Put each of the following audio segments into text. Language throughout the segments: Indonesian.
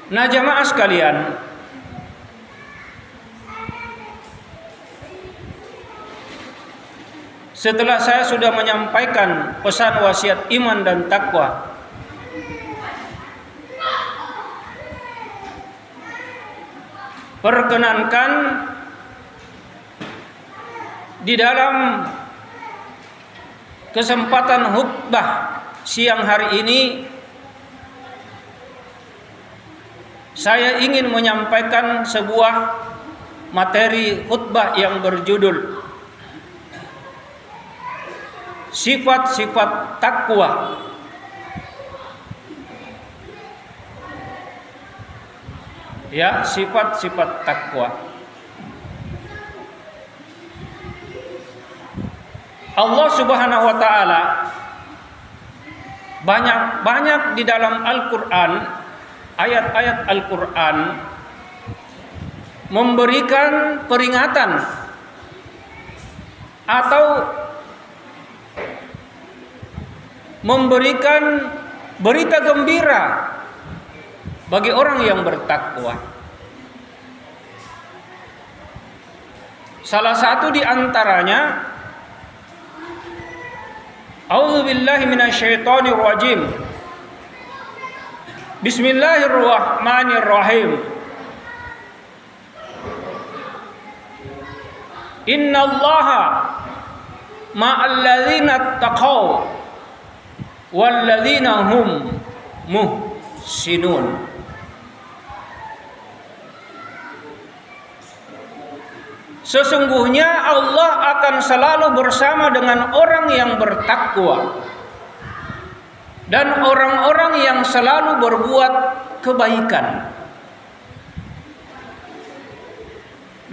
Nah, jamaah sekalian, setelah saya sudah menyampaikan pesan wasiat iman dan takwa, perkenankan di dalam kesempatan khutbah siang hari ini saya ingin menyampaikan sebuah materi khutbah yang berjudul sifat-sifat takwa. Ya, sifat-sifat takwa. Allah Subhanahu wa taala banyak di dalam Al-Qur'an, ayat-ayat Al-Qur'an memberikan peringatan atau memberikan berita gembira bagi orang yang bertakwa. Salah satu di antaranya, A'udzubillahi minasyaitonir rajim. Bismillahirrahmanirrahim. Innallaha ma'al ladzina taqaw wal ladzina hum muhsinun. Sesungguhnya Allah akan selalu bersama dengan orang yang bertakwa dan orang-orang yang selalu berbuat kebaikan.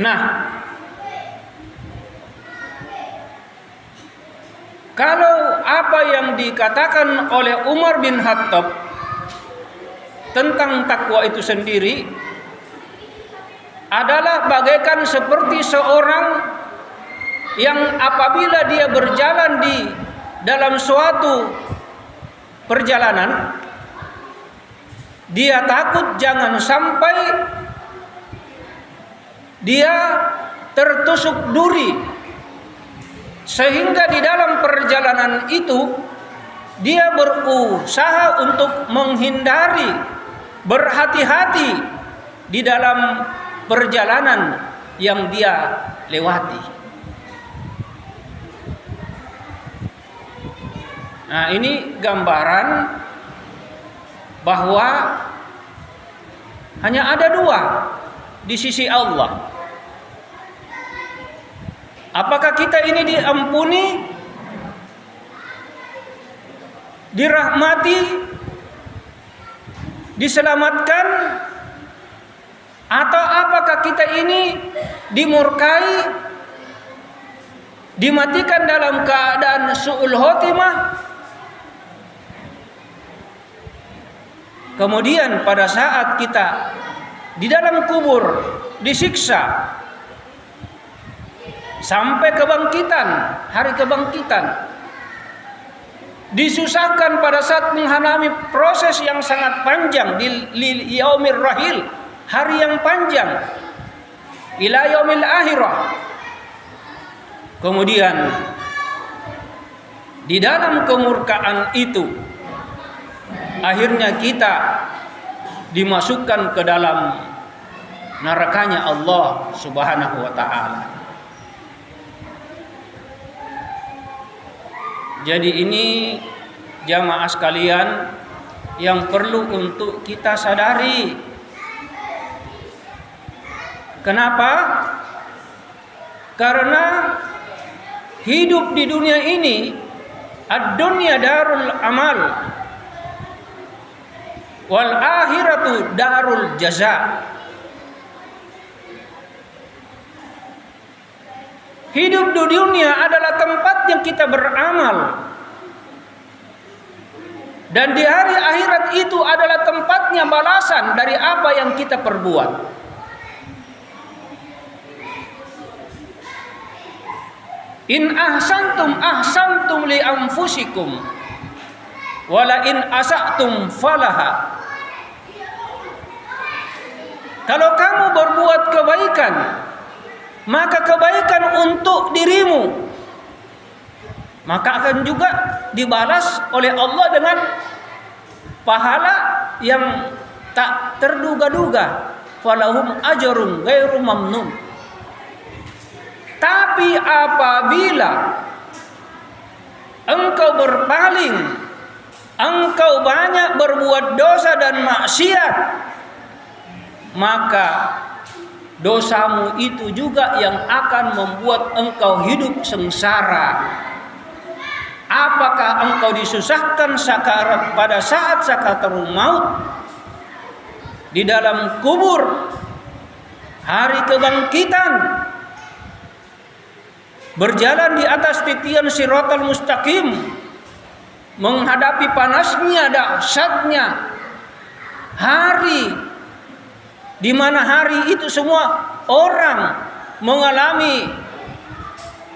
Nah, kalau apa yang dikatakan oleh Umar bin Khattab tentang takwa itu sendiri adalah bagaikan seperti seorang yang apabila dia berjalan di dalam suatu perjalanan, dia takut jangan sampai dia tertusuk duri, sehingga di dalam perjalanan itu dia berusaha untuk menghindari, berhati-hati di dalam perjalanan yang dia lewati. Nah, ini gambaran bahwa hanya ada dua di sisi Allah. Apakah kita ini diampuni, dirahmati, diselamatkan, atau apakah kita ini dimurkai, dimatikan dalam keadaan su'ul khotimah, kemudian pada saat kita di dalam kubur disiksa sampai kebangkitan, hari kebangkitan, disusahkan pada saat menghadapi proses yang sangat panjang di yaumir rahil, hari yang panjang, ila yaumil akhirah. Kemudian di dalam kemurkaan itu akhirnya kita dimasukkan ke dalam nerakanya Allah Subhanahu wa taala. Jadi ini jamaah sekalian yang perlu untuk kita sadari. Kenapa? Karena hidup di dunia ini, ad-dunya darul amal wal akhiratu darul jaza. Hidup di dunia adalah tempat yang kita beramal, dan di hari akhirat itu adalah tempatnya balasan dari apa yang kita perbuat. In ahsantum li anfusikum wala in asa'tum falaha. Kalau kamu berbuat kebaikan, maka kebaikan untuk dirimu, maka akan juga dibalas oleh Allah dengan pahala yang tak terduga-duga. Falahum ajrun ghairu mamnun. Tapi apabila engkau berpaling, engkau banyak berbuat dosa dan maksiat, maka dosamu itu juga yang akan membuat engkau hidup sengsara. Apakah engkau disusahkan sakarat pada saat sakaratul maut, di dalam kubur, hari kebangkitan, berjalan di atas titian siratal mustaqim, menghadapi panasnya, dahsyatnya hari, di mana hari itu semua orang mengalami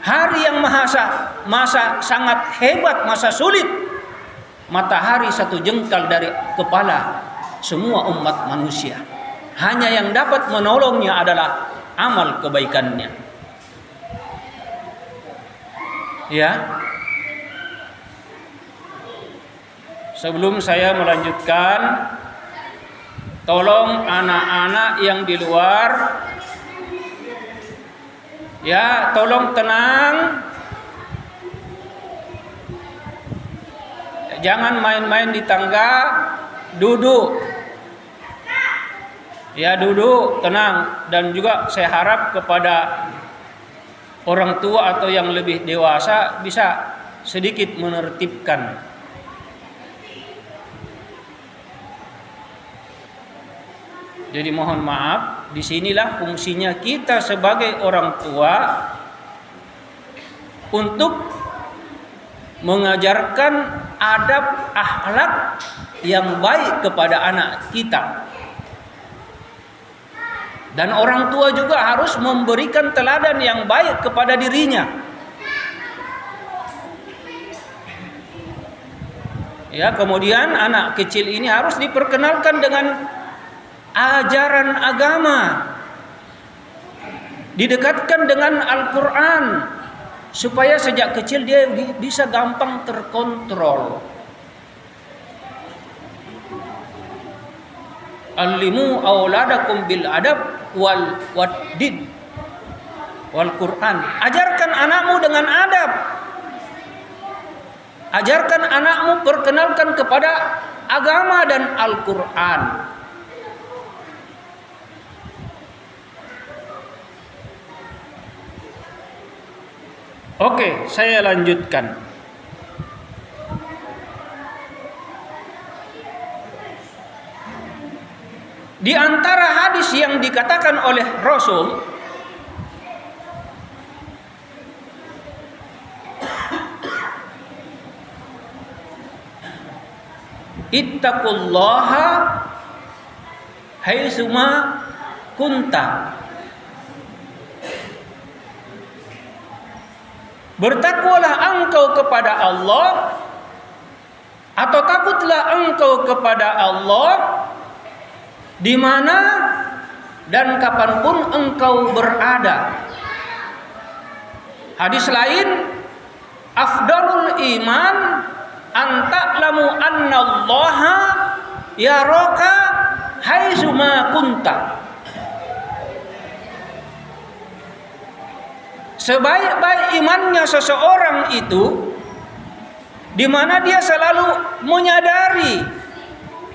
hari yang masa sangat hebat, masa sulit. Matahari satu jengkal dari kepala semua umat manusia. Hanya yang dapat menolongnya adalah amal kebaikannya. Ya. Sebelum saya melanjutkan, tolong anak-anak yang di luar, ya, tolong tenang. Jangan main-main di tangga, duduk. Ya, duduk, tenang. Dan juga saya harap kepada orang tua atau yang lebih dewasa bisa sedikit menertibkan. Jadi mohon maaf, disinilah fungsinya kita sebagai orang tua untuk mengajarkan adab akhlak yang baik kepada anak kita. Dan orang tua juga harus memberikan teladan yang baik kepada dirinya. Ya, kemudian anak kecil ini harus diperkenalkan dengan ajaran agama, didekatkan dengan Al-Quran, supaya sejak kecil dia bisa gampang terkontrol. Allimu auladakum bil adab wal waddin wal Quran. Ajarkan anakmu dengan adab. Ajarkan anakmu, perkenalkan kepada agama dan Al-Quran. Oke, saya lanjutkan. Di antara hadis yang dikatakan oleh Rasul, ittaqullaha haitsuma kunta. Bertakwalah engkau kepada Allah, atau takutlah engkau kepada Allah di mana dan kapanpun engkau berada. Hadis lain, afdalul iman an ta'lamu annallaha yaraka haitsuma kunta. Sebaik-baik imannya seseorang itu di mana dia selalu menyadari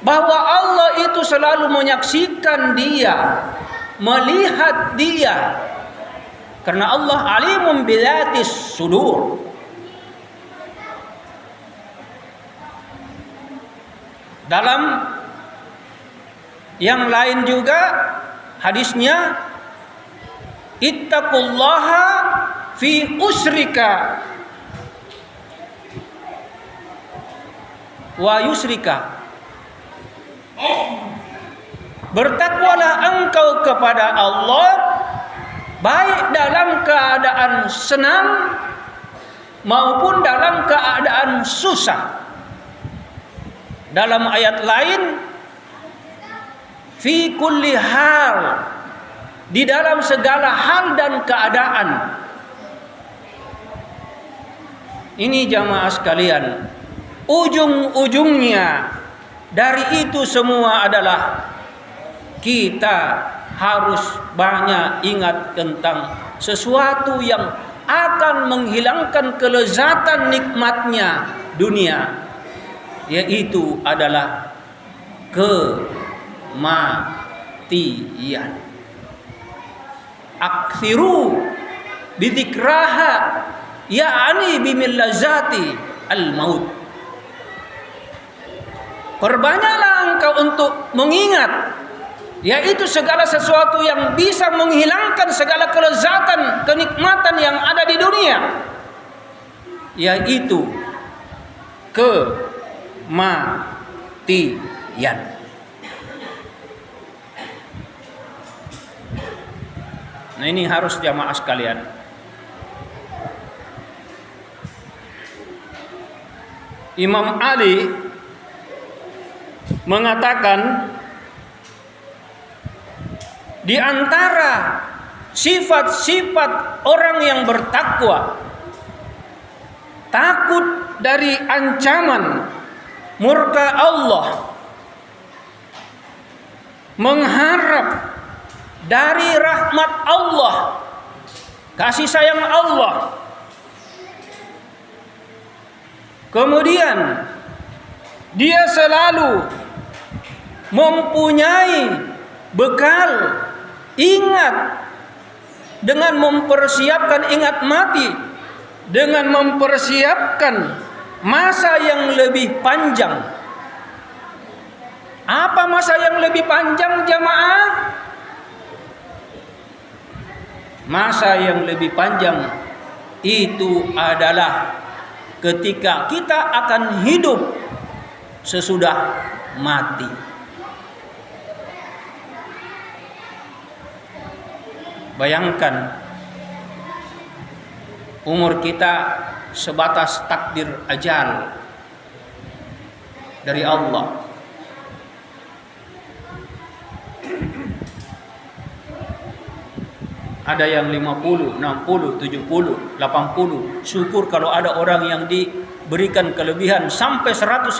bahwa Allah itu selalu menyaksikan dia, melihat dia. Karena Allah alimun bilatis sudur. Dalam yang lain juga hadisnya, ittaqullaha fi usrika wa yusrika. Bertakwalah engkau kepada Allah baik dalam keadaan senang maupun dalam keadaan susah. Dalam ayat lain, fi kulli hal, di dalam segala hal dan keadaan. Ini jamaah sekalian, ujung-ujungnya dari itu semua adalah kita harus banyak ingat tentang sesuatu yang akan menghilangkan kelezatan nikmatnya dunia, yaitu adalah kematian. Aktsiru bidzikraha ya'ani bimillazati al-maut. Perbanyaklah engkau untuk mengingat, yaitu segala sesuatu yang bisa menghilangkan segala kelezatan, kenikmatan yang ada di dunia, yaitu kematian. Nah, ini harus jamaah sekalian. Imam Ali mengatakan, di antara sifat-sifat orang yang bertakwa, takut dari ancaman murka Allah, mengharap dari rahmat Allah, kasih sayang Allah. Kemudian dia selalu mempunyai bekal, ingat dengan mempersiapkan, ingat mati dengan mempersiapkan masa yang lebih panjang. Apa masa yang lebih panjang jamaah? Masa yang lebih panjang itu adalah ketika kita akan hidup sesudah mati. Bayangkan umur kita sebatas takdir ajal dari Allah. Ada yang 50, 60, 70, 80. Syukur kalau ada orang yang diberikan kelebihan sampai 150